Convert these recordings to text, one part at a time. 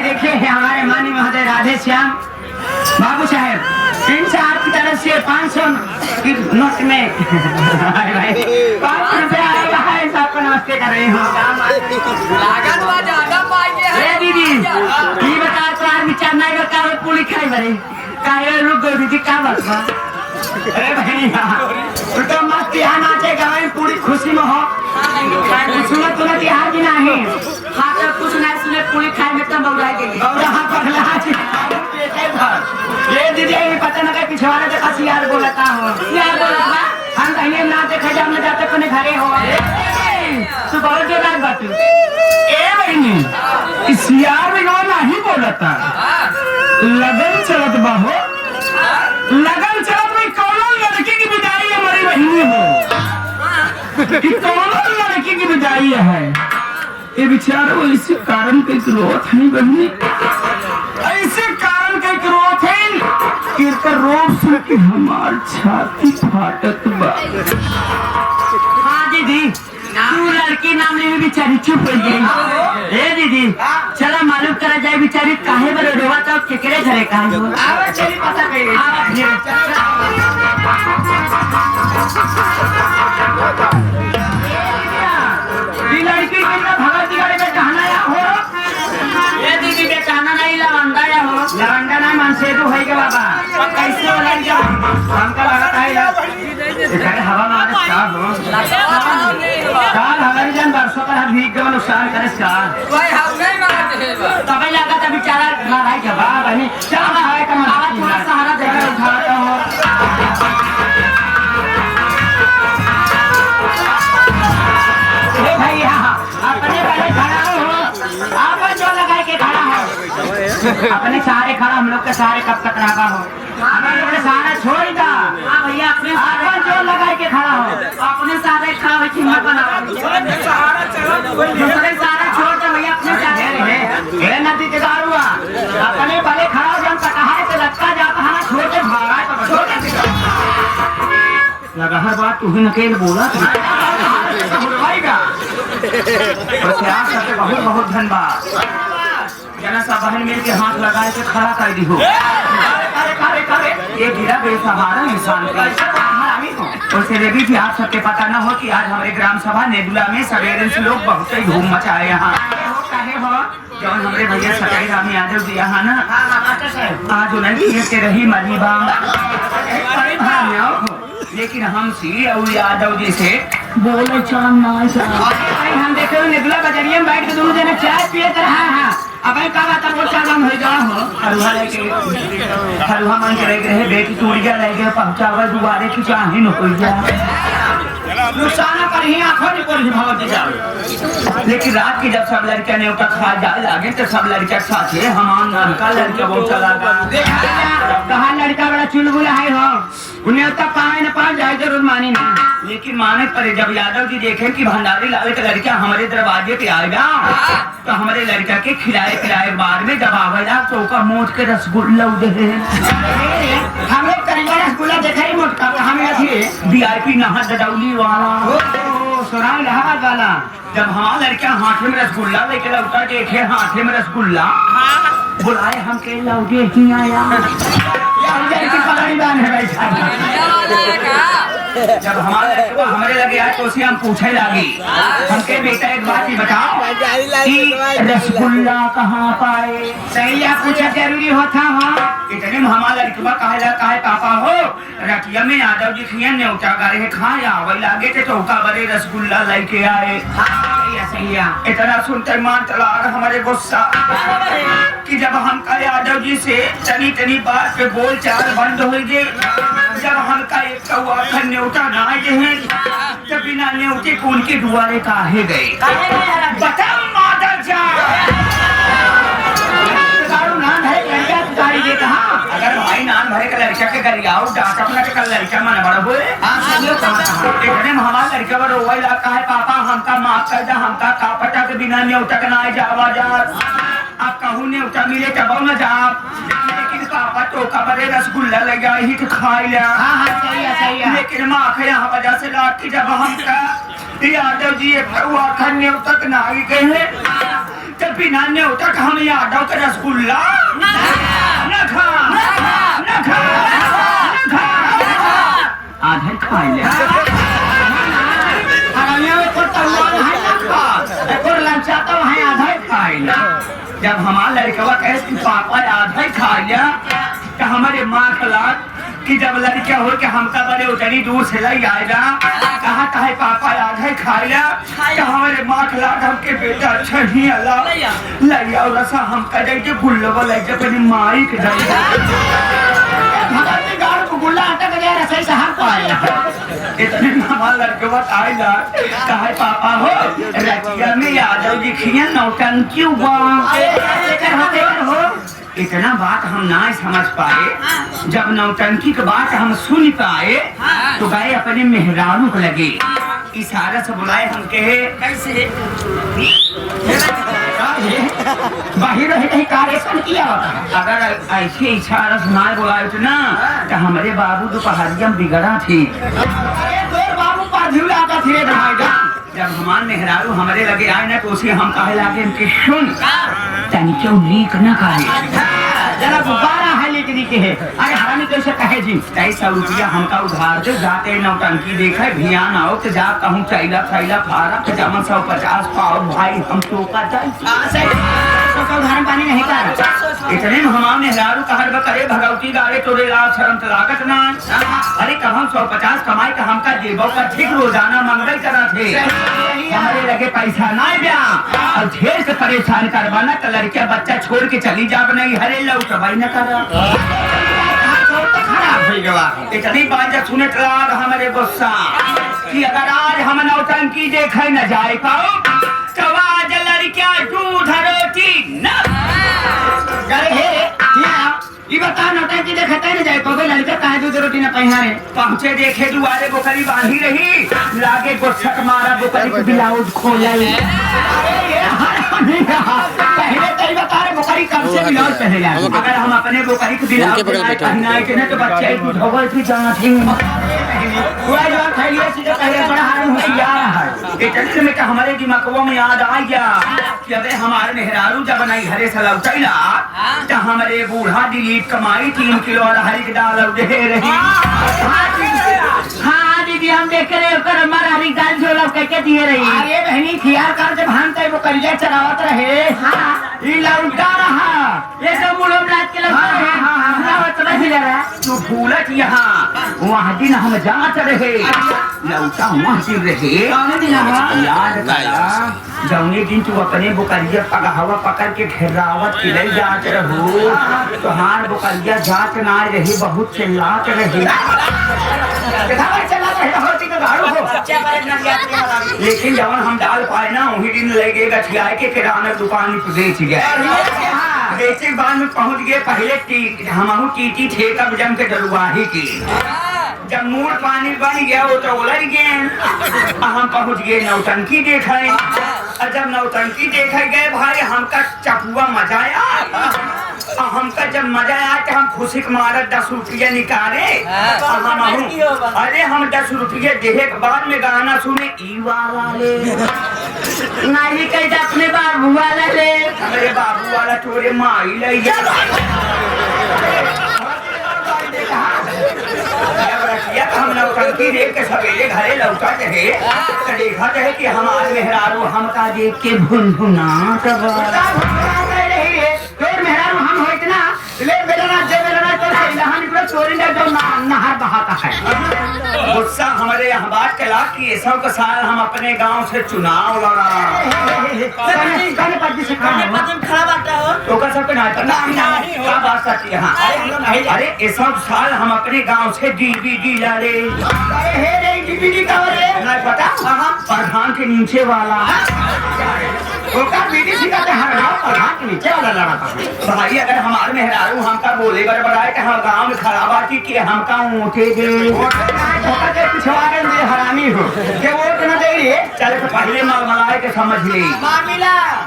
देखिए हमारे माननीय महोदय राधे श्याम बाबू साहेब 3-4 की तरफ से 500 की नोट में 5 रुपया सबको नमस्ते कर रहे हो। दीदी ये बता तुम्हार विचार नहीं करता पूरी खाई बड़ी काहे रुक गई दीदी का बात बा? अरे भैया तो मस्त यहाँ नाचे गावे पूरी खुशी में हो सुनो तुरंत तिहार की नहीं हाँ तो कुछ नहीं सुने पूरी खाए में तो बौरा के ये दीदी ये पता ना पिछवाड़े देखा सियार बोलता हो सियार बोला हम कहीं ना देखे जब न जाते अपने घरे हो तो बहुत जोरदार बात ए बहनी सियार में नहीं बोलता लगन चलत बाहो लगन चलत में कौन लड़की की विदाई हमारी बहनी हो कि कौन लड़की की विदाई है ये बेचारा वो इसी कारण के क्रोध है बहनी ऐसे कारण के क्रोध है कि रोब सुन के हमार छाती फाटत बा। हाँ दीदी तू लड़की नाम ले बेचारी चुप हो गई। ए दीदी चलो मालूम करा जाए बेचारी काहे बरे रोवा तो केकरे घरे काहे हो आवे चली पता कइले ये लड़की कितना भगत दिगाड़े में कहना या हो ये दीदी के कहना नहीं लवंडा या हो लवंडा ना मन से तो होई के बाबा कैसे वाला जा हमका लगता है इधर हवा मारे का हो काल हमारी जान बरसों पर भीग गए नुकसान करे साल भाई हम नहीं मारते तब लगा था बेचारा भाई के बाप बहनी क्या है का आवाज थोड़ा सहारा देकर उठाता हो भैया अपने पहले खड़ा हो आप जो लगा के खड़ा हो अपने सारे खड़ा हम लोग के सारे कब तक रहा हो अपने सारा छोड़ दा हाँ भैया अपने जो लगा के खड़ा हो अपने सारे खड़ा हो हिम्मत बनाओ दूसरे सारा छोड़ दे भैया अपने सारे है नदी के दारुआ अपने पहले खड़ा हो जब कहा से लगता जाता है ना छोड़ के भागा लगा हर बात तू ही नकेल बोला बहुत बहुत धन्यवाद जना सा बहन मिल के हाथ लगाए के खड़ा कर दी हो ये गिरा बेसहारा इंसान और से भी आप सबके पता न हो कि आज हमारे ग्राम सभा नेबुला में सवेरे से लोग बहुत ही धूम मचाए यहाँ जौन हमारे भैया सकाई राम यादव जी यहाँ ना आज उन्हें के रही मरीबा लेकिन हम श्री और यादव जी से बोले चांद हम देखे नेबुला बजरिया में बैठ के दोनों जने चाय पिए रहा है अब का बात वो चांद हो जा हो हलवा मन करे रहे बेटी टूरिया रह गया पहुंचावा दुबारे की चाहे न कोई जा नुकसान पर ही आंखों नहीं पड़ी भगवती जाओ लेकिन रात की जब सब लड़कियां ने उठा खा जाए लागे तो सब लड़कियां साथे हमान लड़का लड़का बहुत चला कहा लड़का बड़ा चुलबुला है हो उन्हें तब पाए न पा जाए जरूर मानी ना लेकिन माने पर जब यादव जी देखे कि भंडारी लाल का लड़का हमारे दरवाजे पे आएगा तो हमारे लड़का के खिलाए पिलाए बाद में जब आवेगा तो का मोट के रसगुल्ला उदे हम लोग करीबा रसगुल्ला देखा ही मोट का हमें थी वीआईपी नहा दडौली वाला सोना इलाहाबाद वाला जब हमारा लड़का हाथ में रसगुल्ला लेके लौटा देखे हाथ में रसगुल्ला बुलाए हम के लौटे ही आया जब हमारे लगे आए तो उसे हम पूछे लगी हमके बेटा एक बात ही बताओ कि रसगुल्ला कहाँ पाए सही आप पूछा जरूरी होता हाँ इतने हमारा लड़का कहे पापा हो रतिया में यादव जी खिया न्योता करे खाया वही लागे थे चौका बड़े रसगुल्ला लेके आए इतना सुनते मान चला हमारे गुस्सा कि जब हमका यादव जी से तनी बात पे बोल चाल बंद हो गई जब हमका एक कौआ न्योता ना हैं जब बिना न्योते को उनके दुआरे काहे गए बताओ मादर जा अगर भाई नान भरे का लड़का के गरियाओ डांटा अपना के कल लड़का मन बड़ा हुए इतने हमारा लड़का बड़ा हुआ इलाका है पापा हमका माफ कर जा हमका का पटा के बिना न्योता के ना जावा जा आप कहूँ न्योता मिले तब न जा लेकिन पापा तो का बड़े रसगुल्ला लगा ही तो खा लिया लेकिन माँ के यहाँ वजह से लाट की जब हमका यादव जी भरुआ खन्ने तक नाई कहे तब बिना ने तक हम यादव का रसगुल्ला न खा आधे खा ले हरामिया में को तलवार है ना खा को लंचाता है आधे खा ले जब हमारा लड़का कहे कि पापा आधे खा लिया तो हमारे माँ खला कि जब लड़का हो कि हमका बड़े उतनी दूर से लई आएगा कहा कहे पापा आधे खाया तो हमारे माँ खला हमके बेटा अच्छा ही अल्लाह लैया और रसा हमका जाइए गुल्लो लैया अपनी माई के जाइए भगत ने गाड़ को गुल्ला अटक गया रसोई से हाथ पाया इतने हमारा लड़का आएगा कहे पापा हो रतिया में यादव जी खिया नौटंकी हुआ हो इतना बात हम ना समझ पाए जब नौटंकी की बात हम सुन पाए तो गए अपने मेहरानों को लगे इशारा से बुलाए हम कहे कैसे बाहर नहीं कार्य किया अगर ऐसे इशारा सुनाए बुलाए तो ना तो हमारे बाबू दोपहरिया बिगड़ा थी बाबू पाता थे जब हमारे मेहरारू हमारे लगे आए ना तो उसे हम कहे लागे इनके सुन तनी क्यों लीक न करे जरा दोबारा है लेकिन के है अरे हरामी कैसे कहे जी 200 रुपया हमका उधार दे जाते नौटंकी देखे भियान आओ तो जा कहूँ चैला फारा तो जमा 150 पाओ भाई हम तो का जाए उदाहरण पानी नहीं कर इतने में हमारे मेहरारू कहर करे भगवती गाड़े तोरे लाल शर्म लागत ना अरे कहूँ 150 कमाई का हमका देबो का ठीक रोजाना मंगल करा थे हमारे लगे पैसा ना दिया और ढेर से परेशान करवाना तो लड़किया बच्चा छोड़ के चली जाब नहीं हरे लौट भाई न करा इतनी बात जब सुने हमारे गुस्सा कि अगर आज हम नौटंकी देखे न जाए पाओ तो आज लड़किया दूध रोटी न ये बता नौटंकी देखते न जाए पाओ लड़का कहे दूध रोटी न पहिना रे पहुंचे देखे दुआरे बोकरी बांधी रही लागे गोछक मारा बोकरी के ब्लाउज खोला पहले कई बता रहे बोकरी कब से ब्लाउज पहने अगर हम अपने बोकरी के ब्लाउज पहनाए थे ना तो बच्चे ढोबल की जाना थी पूरा जवान खैलिए सीधे पहले बड़ा हाल होशियार है इतने में हमारे दिमागों में याद आ गया कि अबे हमारे मेहरारू जब नहीं घरे से लौटैला तो हमारे बूढ़ा दिलीप कमाई 3 किलो हरी की दाल दे रही हाँ दीदी हम देख रहे हो हमारा हरी दाल झोला कैके दिए रही अरे बहनी खियार कर जब भानते वो कलिया चरावत रहे ये लौटा रहा ये सब मुलम रात के लगा तू भूलत यहाँ वहाँ दिन हम जांच रहे लौटा वहाँ दिन रहे याद करा जौने दिन तू अपने बुकरिया पगहवा पकड़ के घेरावत के ले जात रहो तो हार बुकरिया जात ना रही बहुत चिल्लात रही लेकिन जब हम डाल पाए ना वही दिन लगे गठियाए के किराना दुकान पे बेच गए बेचे के बाद में पहुंच गए पहले हम टीटी थे कब जम के दरुआही की जब मूड पानी बन गया वो तो उलझ गए हम पहुंच गए नौटंकी देखे और जब नौटंकी देखे गए भाई हमका चपुआ मजा आया हमका जब मजा आया तो हम खुशी के मारे 10 रुपया निकाले अरे हम 10 रुपया देहे के बाद में गाना सुने ई वाला ले नहीं कह अपने बाबू वाला ले मेरे बाबू वाला तोरे माई ले हम नौटंकी देख के सवेरे घरे लौटा रहे तो देखा रहे कि हमारे मेहरारू हमका देख के भुनभुना मेहरारू हम हो इतना ले बेलना दे बेलना तो लहान पूरा चोरी ने जो नहर बहाता है गुस्सा हमारे यहाँ बात के ला कि 100 साल हम अपने गांव से चुनाव लड़ा तो का सब ना क्या बात करती है हाँ अरे 100 साल हम अपने गांव से डीबीडी लड़े डीबीडी का नहीं पता प्रधान के नीचे वाला बीडीसी का हर गाँव प्रधान के नीचे वाला लड़ा था भाई अगर हमारे मेहरारू हमका बोले बड़बड़ाए कि हम गाँव में खराबा की हमका ऊँटे दे पिछवाड़े में हरामी हो के वोट न दे चले तो पहले मलमलाए के समझ ले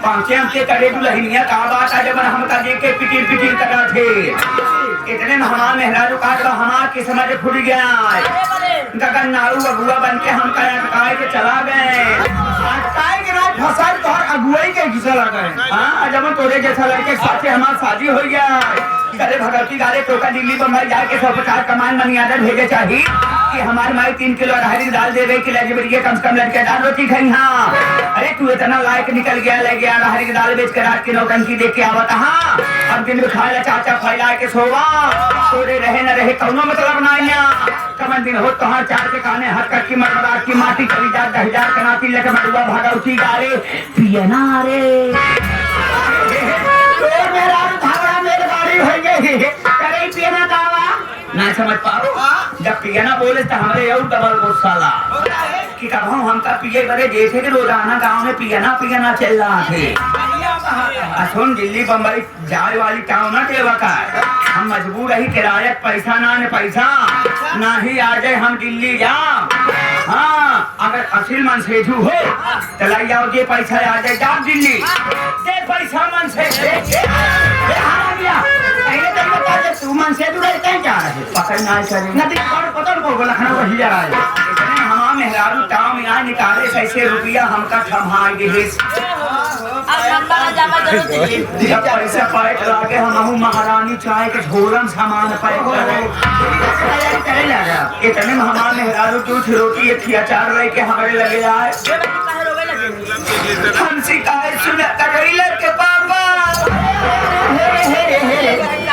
पहुंचे हमके करे दुल्हनिया का बात है जब हमका देख के पिटिर पिटिर करा थे इतने में हमारे मेहरारू का हमार की समझ फूट गया गगन नारू बबुआ बन के हमका के चला गए पैसा लगा है। हाँ जब तोरे जैसा लड़के के साथ हमारा शादी हो गया अरे भगवती गारे टोका दिल्ली बम्बई जाके 150 कमान मनी आदर भेजे चाहिए कि हमारे माई 3 किलो अरहरी की दाल दे गई कि लगे बढ़िया कम से कम लड़के दाल रोटी खाई। हाँ अरे तू इतना लायक निकल गया ले गया अरहरी की दाल बेच के रात की नौटंकी देख के आवत। हाँ अब दिन में खाए चाचा फैला के सोवा तोरे रहे न रहे कौनो मतलब ना कमन दिन हो तोहार चार के काने हर कट की मरमराट की माटी करी जा 10,000 कनाती लेके मडुआ भागवती गारे पिए ना रे मेरा भागड़ा मेरे गाड़ी हो गई करे पियना दावा ना समझ पाओ। जब पियना बोले तो हमारे और डबल गुस्सा ला कि कब हमका पिए बड़े जैसे कि रोजाना गांव में पियना चल रहा थे। सुन दिल्ली बम्बई जाए वाली काम ना देवा का हम मजबूर रही किराया पैसा ना ही आ जाए हम दिल्ली जा। हाँ अगर असिल मन से हो चला जाओ जे पैसा आ जाए जाओ दिल्ली जे पैसा मन से तू मन से दूर क्या पकड़ना को लखनऊ वही जा रहा है हमारा मेहरारू टाँव यहाँ निकाले कैसे रुपया हमका थमाए पैसा पैक लागे हम महारानी चाय के झोरन सामान पैक करे इतने में हमारे मेहरारू दूध रोटी एक अचार रह के हमारे लगे आए हम शिकायत सुना के पापा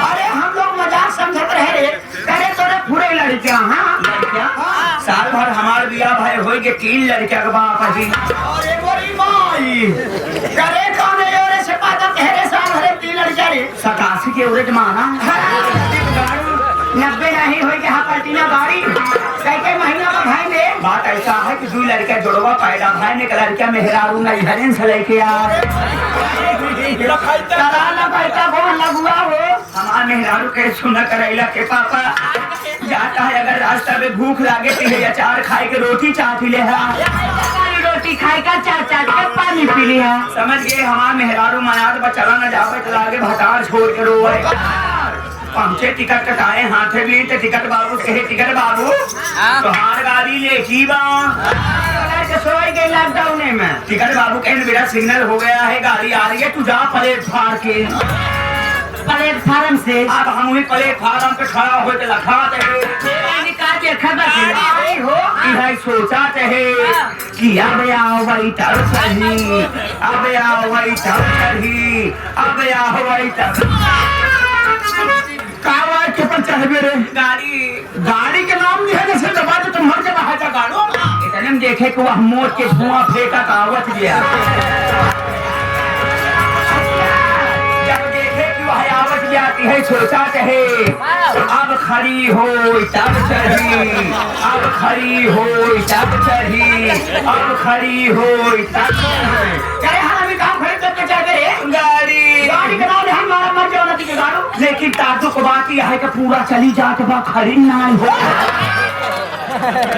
अरे हम लोग मजाक समझत रहे रे करे तोरे पूरे लड़कियां। हाँ लड़कियां साल भर हमार बियाह भाई हो गए 3 लड़कियां के बाप जी अरे मोरी माई करे कौन है से पाता तेरे साल भर 3 लड़कियां रे 87 के उरेट माना 90 नहीं हो गया पलटीना गाड़ी कई महीना में भाई ले बात ऐसा है कि 2 लड़कियां जोड़वा पैदा भाई ने लड़कियां मेहरारू नहीं घरें से लेके यार हमारे मेहरारू के सुना करैला के पापा जाता है अगर रास्ता में भूख लागे तो अचार खाए के रोटी चाट ले रोटी खाए का चाट के पानी पी लिया समझ गए। हमारे मेहरारू मनाद बचला न जावे लागे भटार छोड़ के रोए पहुंचे टिकट कटाए हाथे भी तो टिकट बाबू कहे टिकट बाबू तो हार गाड़ी ले जीवा सोई गई लॉकडाउन में टिकट बाबू कहे मेरा सिग्नल हो गया है गाड़ी आ रही है तू जा प्लेटफार्म के प्लेटफार्म से अब हम वही प्लेटफार्म पे खड़ा हो के लखा हो सोचा है कि अब आओ वही तब सही अब आओ वही तब सही अब आओ वही तब कावा के पर चढ़बे रे गाड़ी के नाम नहीं है जैसे दबा दे तो मर के बाहर जा गाड़ो इतने में देखे कि वह मोड़ के धुआं फेंका कावत गया जब देखे कि वह आवत जाती है सोचा कहे अब खड़ी हो तब चढ़ी अब खड़ी हो तब चढ़ी अब खड़ी हो तब चढ़ी हम काम खड़े करके चढ़ गए गाड़ी के नाम हम मारा मर जाओ नती के गाड़ो लेकिन तादू को बात यह है कि पूरा चली जात बा खड़ी ना हो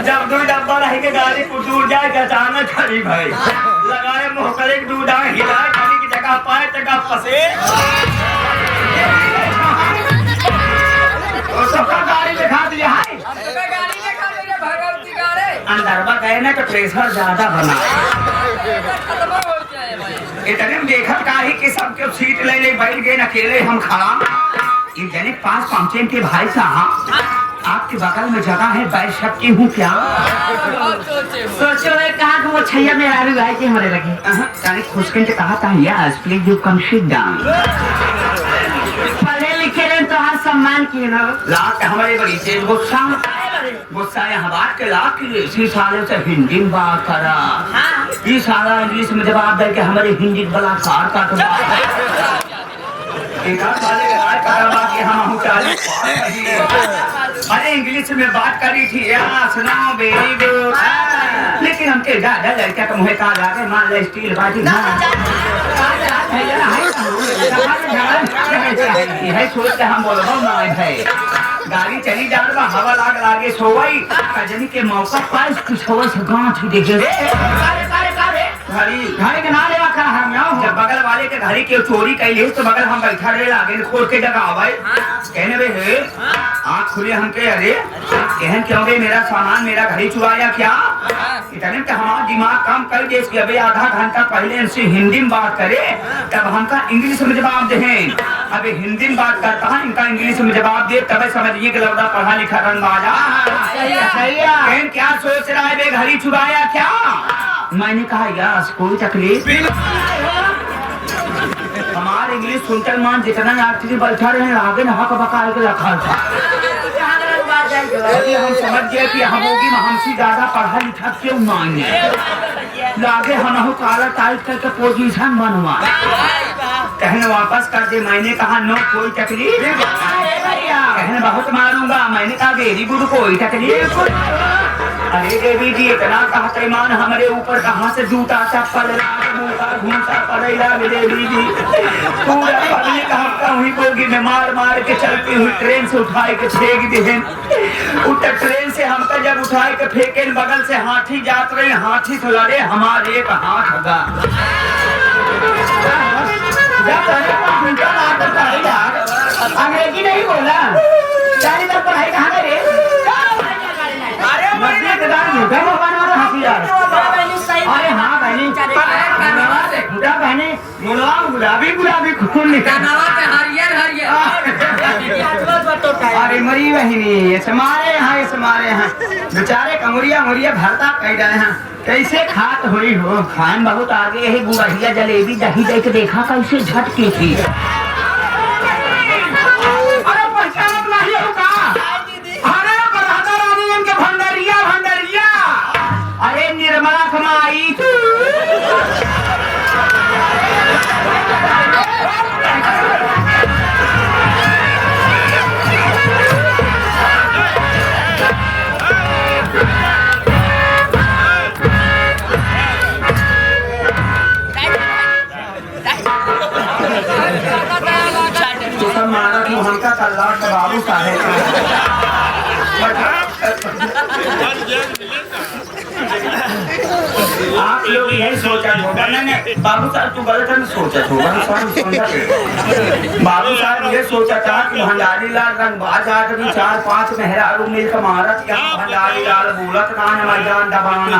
जब 2 डब्बा रह के गाड़ी को दूर जाए अचानक खड़ी भाई लगाए मुंह पर एक दूधा हिलाए खड़ी की जगह पाए जगह फंसे और सबका गाड़ी दिखा दिया है अंदरवा गए ना तो प्रेशर ज्यादा बना इतने में देखा का ही कि सबके सीट ले ले बैठ गए अकेले हम खड़ा ये जने 5 पहुंचे थे भाई साहब आपके बगल में जगह है बैठ सकती हूँ क्या सोचो कहा कि वो छैया मेरा भी भाई के हमारे लगे खुशकिन से कहा था yes please you come sit down पढ़े लिखे रहे तो हाँ सम्मान किए ना लाख हमारे बड़ी तेज गुस्सा यहाँ बात के लाख इसी साले से हिंदी में बात करा ये सारा इंग्लिश में जवाब दे के हमारे हिंदी बलात्कार का तो अरे इंग्लिश में बात करी थी सुनाओ वेरी गुड लेकिन हमके ज्यादा लड़का तो मुझे कहा जाके मान ले स्टील बाजी है सोच के हम बोल रहा है गाड़ी चली जा रहा हवा लाग लागे सोवाई कजनी के मौका पर कुछ हो से गांठ देखे घड़ी घड़ी के ना लेवा का हम आओ जब बगल वाले के घड़ी के चोरी कैले तो बगल हम बैठा रहे आगे खोल के जगह आवे कहने बे हे आँख खुले हमके अरे कहन क्यों बे मेरा सामान मेरा घड़ी चुराया क्या इतने तो हमारा दिमाग काम कर दे कि अबे आधा घंटा पहले इनसे हिंदी में बात करे तब हमका इंग्लिश में जवाब दे अबे हिंदी में बात करता है इनका इंग्लिश में जवाब दे तब समझिए कि लौड़ा पढ़ा लिखा रंग बाजा कहन क्या सोच रहा है बे घड़ी चुराया क्या मैंने कहा यस कोई तकलीफ हमारे इंग्लिश सुनकर मान जितना यात्री बैठा रहे आगे नहा का बका के रखा था हम समझ गए कि हमोगी हमसे ज्यादा पढ़ा लिखा क्यों मांगे लागे हम काला टाइट करके पोजीशन बनवा कहने वापस कर दे मैंने कहा नो कोई तकलीफ कहने बहुत मारूंगा मैंने कहा वेरी गुड कोई तकलीफ अरे देवी जी इतना कहते मान हमारे ऊपर कहाँ से जूता चप्पल घूमता पड़ेगा देवी जी पूरा पब्लिक हफ्ता वही बोगी में मार मार के चलती हुई ट्रेन से उठाए के फेंक दिए उतर ट्रेन से हमका जब उठाए के फेंके बगल से हाथी जात रहे हाथी से लड़े हमारे एक हाथ होगा अंग्रेजी नहीं बोला सारी तक पढ़ाई कहाँ करे अरे हाँ बहनी बहनी गुलाबी गुलाबी खून अरे मरी बहनी समारे हैं समारे हैं बेचारे कमुरिया मुरिया भरता कह रहे हैं कैसे खात हुई हो खान बहुत आगे है बुढ़िया जलेबी दही दे के देखा कैसे झटकी थी अरे पहचान नहीं होगा अरे बरहदा रानी इनके भंडारिया भंडारिया अरे निर्मला कमाई हमका कल्लाट बाबू साहेब आप लोग यही सोचा होगा नहीं बाबू साहब तू गलत नहीं सोचा होगा बाबू साहब ये सोचा था कि भंडारी लाल रंगबाज आदमी 4-5 मेहरारू मिलकर महारत या भंडारी लाल बोलत ना मैदान दबाना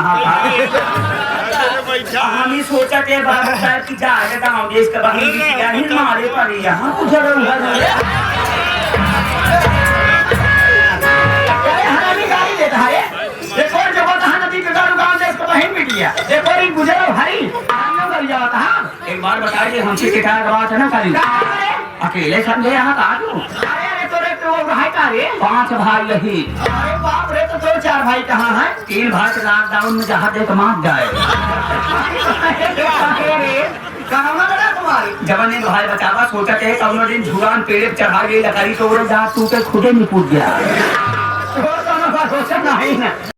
हम ही सोचा थे बाबू साहब की जाए गाँव देश का बहन मारे पर यहाँ कुछ एक बार बताइए हमसे शिकायत बात है ना करी अकेले समझे यहाँ काटू रे 5 भाई यही अरे बाप रे तो 2-4 भाई कहाँ है 3 भाई तो लॉकडाउन में जहाँ देख मार जाए जवानी भाई बचावा सोचा थे कौनो दिन झुरान पेड़ चढ़ा गई लकड़ी तो जा तू के खुदे नहीं पूछ गया नहीं ना